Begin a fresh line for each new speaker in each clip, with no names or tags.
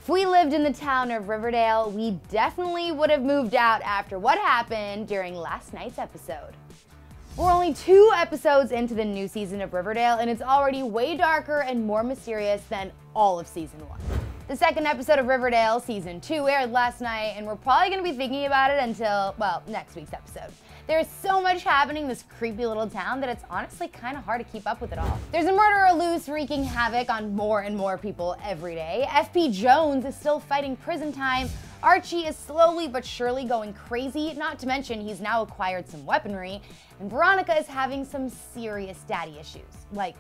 If we lived in the town of Riverdale, we definitely would have moved out after what happened during last night's episode. We're only 2 episodes into the new season of Riverdale, and it's already way darker and more mysterious than all of season 1. The second episode of Riverdale, season 2, aired last night, and we're probably going to be thinking about it until, well, next week's episode. There's so much happening in this creepy little town that it's honestly kind of hard to keep up with it all. There's a murderer loose wreaking havoc on more and more people every day. FP Jones is still fighting prison time. Archie is slowly but surely going crazy, not to mention he's now acquired some weaponry. And Veronica is having some serious daddy issues. Like,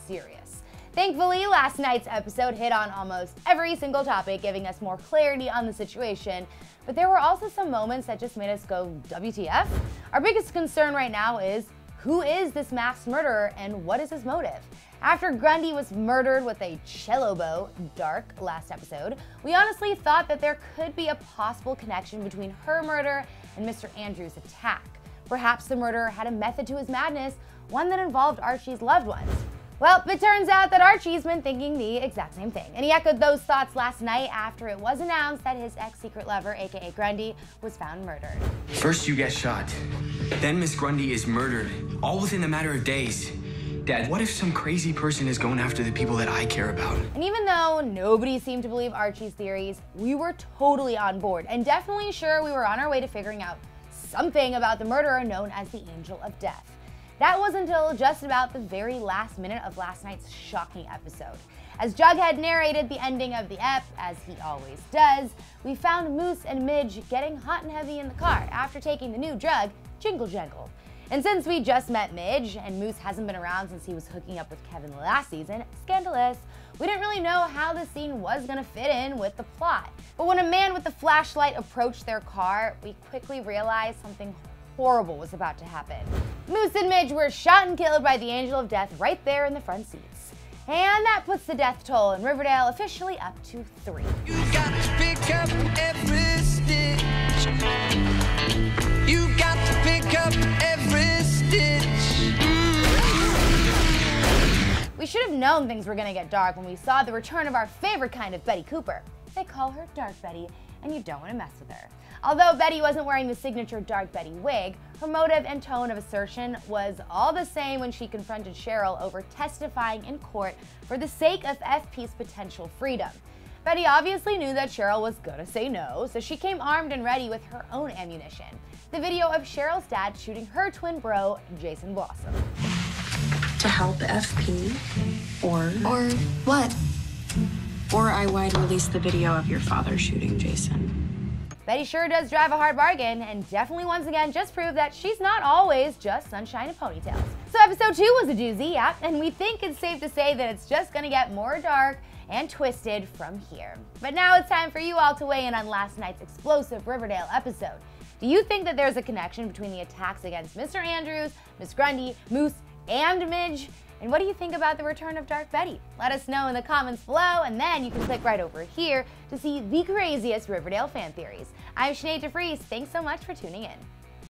serious. Thankfully, last night's episode hit on almost every single topic, giving us more clarity on the situation. But there were also some moments that just made us go, WTF? Our biggest concern right now is, who is this masked murderer and what is his motive? After Grundy was murdered with a cello bow, dark, last episode, we honestly thought that there could be a possible connection between her murder and Mr. Andrews' attack. Perhaps the murderer had a method to his madness, one that involved Archie's loved ones. Well, it turns out that Archie's been thinking the exact same thing, and he echoed those thoughts last night after it was announced that his ex-secret lover, aka Grundy, was found murdered.
First you get shot, then Miss Grundy is murdered, all within a matter of days. Dad, what if some crazy person is going after the people that I care about?
And even though nobody seemed to believe Archie's theories, we were totally on board, and definitely sure we were on our way to figuring out something about the murderer known as the Angel of Death. That was until just about the very last minute of last night's shocking episode. As Jughead narrated the ending of the ep, as he always does, we found Moose and Midge getting hot and heavy in the car after taking the new drug, Jingle Jangle. And since we just met Midge, and Moose hasn't been around since he was hooking up with Kevin last season, scandalous, we didn't really know how the scene was gonna fit in with the plot. But when a man with a flashlight approached their car, we quickly realized something horrible was about to happen. Moose and Midge were shot and killed by the Angel of Death right there in the front seats. And that puts the death toll in Riverdale officially up to 3.
You got to pick up every stitch. You got to pick up every stitch.
We should have known things were gonna get dark when we saw the return of our favorite kind of Betty Cooper. They call her Dark Betty, and you don't want to mess with her. Although Betty wasn't wearing the signature Dark Betty wig, her motive and tone of assertion was all the same when she confronted Cheryl over testifying in court for the sake of FP's potential freedom. Betty obviously knew that Cheryl was gonna say no, so she came armed and ready with her own ammunition. The video of Cheryl's dad shooting her twin bro, Jason Blossom.
To help FP, or
what?
Or I wide release the video of your father shooting Jason.
Betty sure does drive a hard bargain, and definitely once again just proved that she's not always just sunshine and ponytails. So episode 2 was a doozy, yeah, and we think it's safe to say that it's just gonna get more dark and twisted from here. But now it's time for you all to weigh in on last night's explosive Riverdale episode. Do you think that there's a connection between the attacks against Mr. Andrews, Miss Grundy, Moose, and Midge? And what do you think about the return of Dark Betty? Let us know in the comments below, and then you can click right over here to see the craziest Riverdale fan theories. I'm Sinead DeFries. Thanks so much for tuning in.